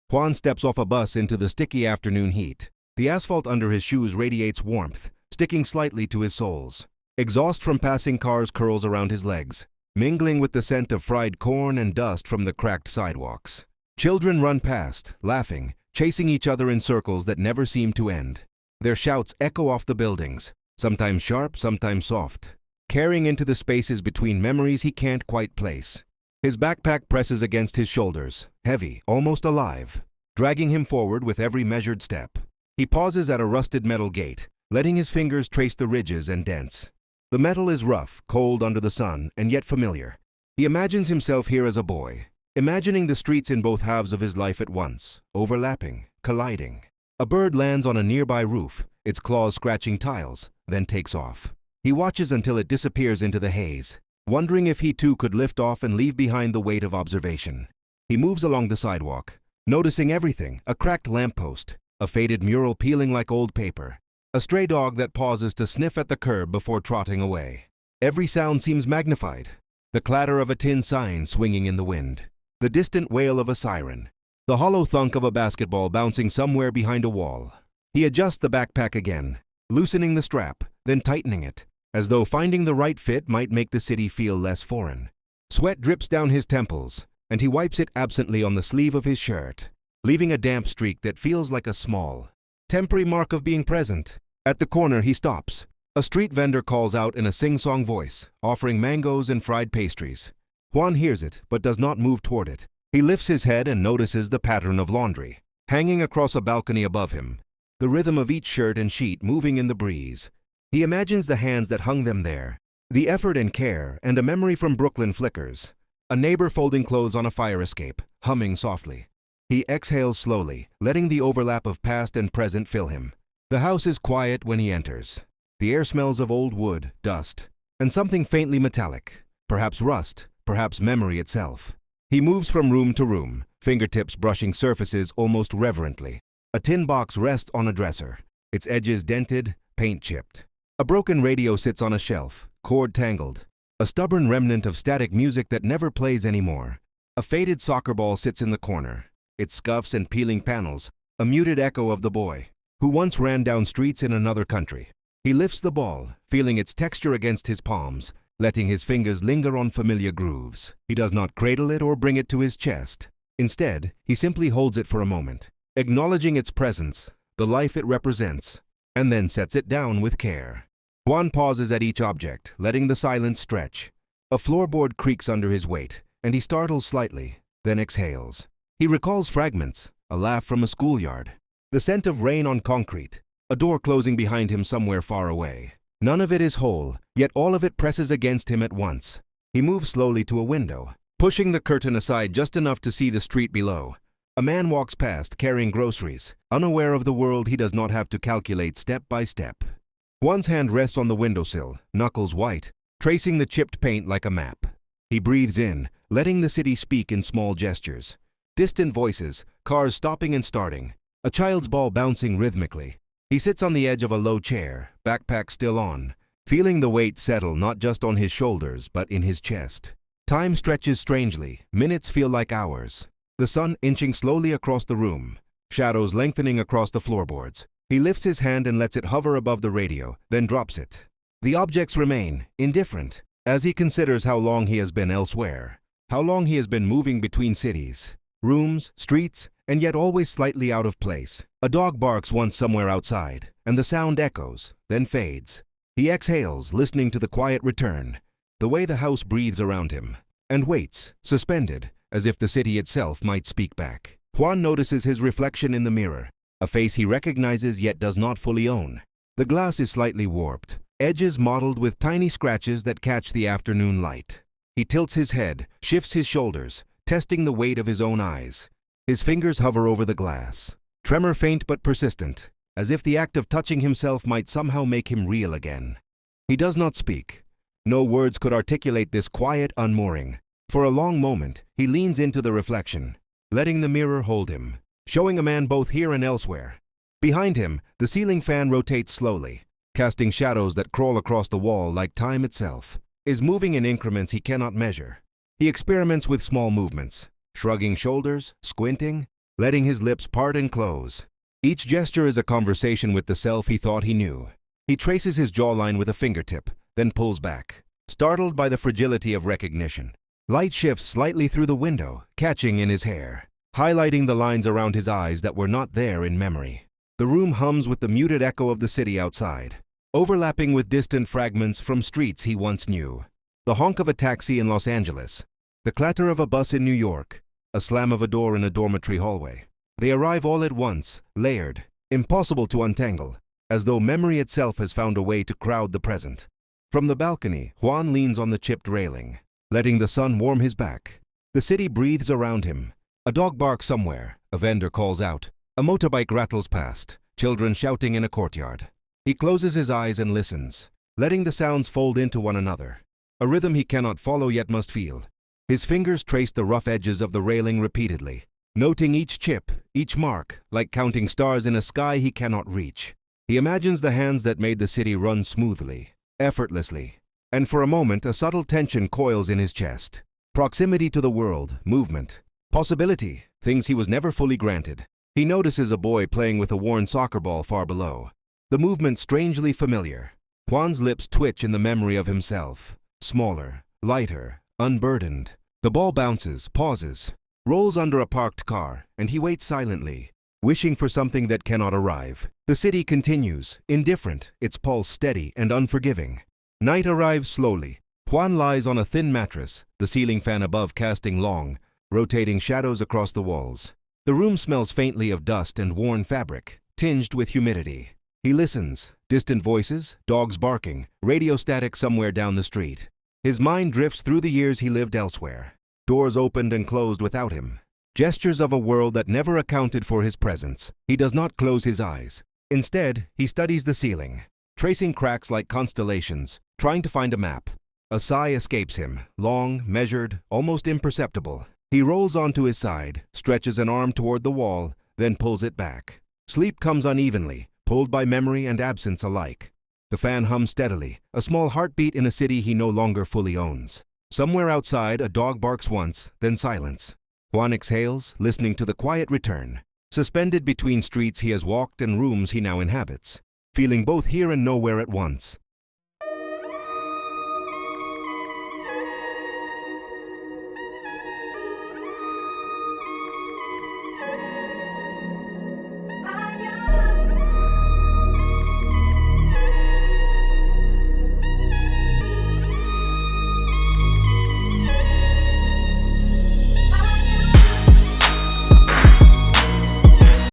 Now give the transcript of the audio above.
Juan steps off a bus into the sticky afternoon heat. The asphalt under his shoes radiates warmth, sticking slightly to his soles. Exhaust from passing cars curls around his legs, mingling with the scent of fried corn and dust from the cracked sidewalks. Children run past, laughing, chasing each other in circles that never seem to end. Their shouts echo off the buildings, sometimes sharp, sometimes soft, carrying into the spaces between memories he can't quite place. His backpack presses against his shoulders, heavy, almost alive, dragging him forward with every measured step. He pauses at a rusted metal gate, letting his fingers trace the ridges and dents. The metal is rough, cold under the sun, and yet familiar. He imagines himself here as a boy, imagining the streets in both halves of his life at once, overlapping, colliding. A bird lands on a nearby roof, its claws scratching tiles, then takes off. He watches until it disappears into the haze, wondering if he too could lift off and leave behind the weight of observation. He moves along the sidewalk, noticing everything: a cracked lamppost, a faded mural peeling like old paper, a stray dog that pauses to sniff at the curb before trotting away. Every sound seems magnified: the clatter of a tin sign swinging in the wind, the distant wail of a siren, the hollow thunk of a basketball bouncing somewhere behind a wall. He adjusts the backpack again, loosening the strap, then tightening it, as though finding the right fit might make the city feel less foreign. Sweat drips down his temples, and he wipes it absently on the sleeve of his shirt, leaving a damp streak that feels like a small, temporary mark of being present. At the corner, he stops. A street vendor calls out in a sing-song voice, offering mangoes and fried pastries. Juan hears it, but does not move toward it. He lifts his head and notices the pattern of laundry, hanging across a balcony above him, the rhythm of each shirt and sheet moving in the breeze. He imagines the hands that hung them there, the effort and care, and a memory from Brooklyn flickers. A neighbor folding clothes on a fire escape, humming softly. He exhales slowly, letting the overlap of past and present fill him. The house is quiet when he enters. The air smells of old wood, dust, and something faintly metallic, perhaps rust, perhaps memory itself. He moves from room to room, fingertips brushing surfaces almost reverently. A tin box rests on a dresser, its edges dented, paint chipped. A broken radio sits on a shelf, cord tangled, a stubborn remnant of static music that never plays anymore. A faded soccer ball sits in the corner, its scuffs and peeling panels, a muted echo of the boy who once ran down streets in another country. He lifts the ball, feeling its texture against his palms, letting his fingers linger on familiar grooves. He does not cradle it or bring it to his chest. Instead, he simply holds it for a moment, acknowledging its presence, the life it represents, and then sets it down with care. Juan pauses at each object, letting the silence stretch. A floorboard creaks under his weight, and he startles slightly, then exhales. He recalls fragments: a laugh from a schoolyard, the scent of rain on concrete, a door closing behind him somewhere far away. None of it is whole, yet all of it presses against him at once. He moves slowly to a window, pushing the curtain aside just enough to see the street below. A man walks past, carrying groceries, unaware of the world he does not have to calculate step by step. Juan's hand rests on the windowsill, knuckles white, tracing the chipped paint like a map. He breathes in, letting the city speak in small gestures. Distant voices, cars stopping and starting, a child's ball bouncing rhythmically. He sits on the edge of a low chair, backpack still on, feeling the weight settle not just on his shoulders but in his chest. Time stretches strangely, minutes feel like hours. The sun inching slowly across the room, shadows lengthening across the floorboards. He lifts his hand and lets it hover above the radio, then drops it. The objects remain, indifferent, as he considers how long he has been elsewhere, how long he has been moving between cities, rooms, streets, and yet always slightly out of place. A dog barks once somewhere outside, and the sound echoes, then fades. He exhales, listening to the quiet return, the way the house breathes around him, and waits, suspended, as if the city itself might speak back. Juan notices his reflection in the mirror, a face he recognizes yet does not fully own. The glass is slightly warped, edges mottled with tiny scratches that catch the afternoon light. He tilts his head, shifts his shoulders, testing the weight of his own eyes. His fingers hover over the glass, tremor faint but persistent, as if the act of touching himself might somehow make him real again. He does not speak. No words could articulate this quiet unmooring. For a long moment, he leans into the reflection, letting the mirror hold him, showing a man both here and elsewhere. Behind him, the ceiling fan rotates slowly, casting shadows that crawl across the wall like time itself, is moving in increments he cannot measure. He experiments with small movements, shrugging shoulders, squinting, letting his lips part and close. Each gesture is a conversation with the self he thought he knew. He traces his jawline with a fingertip, then pulls back, startled by the fragility of recognition. Light shifts slightly through the window, catching in his hair, highlighting the lines around his eyes that were not there in memory. The room hums with the muted echo of the city outside, overlapping with distant fragments from streets he once knew. The honk of a taxi in Los Angeles, the clatter of a bus in New York, a slam of a door in a dormitory hallway. They arrive all at once, layered, impossible to untangle, as though memory itself has found a way to crowd the present. From the balcony, Juan leans on the chipped railing, letting the sun warm his back. The city breathes around him. A dog barks somewhere, a vendor calls out, a motorbike rattles past, children shouting in a courtyard. He closes his eyes and listens, letting the sounds fold into one another, a rhythm he cannot follow yet must feel. His fingers trace the rough edges of the railing repeatedly, noting each chip, each mark, like counting stars in a sky he cannot reach. He imagines the hands that made the city run smoothly, effortlessly, and for a moment a subtle tension coils in his chest. Proximity to the world, movement, possibility, things he was never fully granted. He notices a boy playing with a worn soccer ball far below. The movement strangely familiar. Juan's lips twitch in the memory of himself. Smaller, lighter, unburdened. The ball bounces, pauses, rolls under a parked car, and he waits silently, wishing for something that cannot arrive. The city continues, indifferent, its pulse steady and unforgiving. Night arrives slowly. Juan lies on a thin mattress, the ceiling fan above casting long, rotating shadows across the walls. The room smells faintly of dust and worn fabric, tinged with humidity. He listens, distant voices, dogs barking, radio static somewhere down the street. His mind drifts through the years he lived elsewhere. Doors opened and closed without him. Gestures of a world that never accounted for his presence. He does not close his eyes. Instead, he studies the ceiling, tracing cracks like constellations, trying to find a map. A sigh escapes him, long, measured, almost imperceptible. He rolls onto his side, stretches an arm toward the wall, then pulls it back. Sleep comes unevenly, pulled by memory and absence alike. The fan hums steadily, a small heartbeat in a city he no longer fully owns. Somewhere outside, a dog barks once, then silence. Juan exhales, listening to the quiet return. Suspended between streets he has walked and rooms he now inhabits, feeling both here and nowhere at once.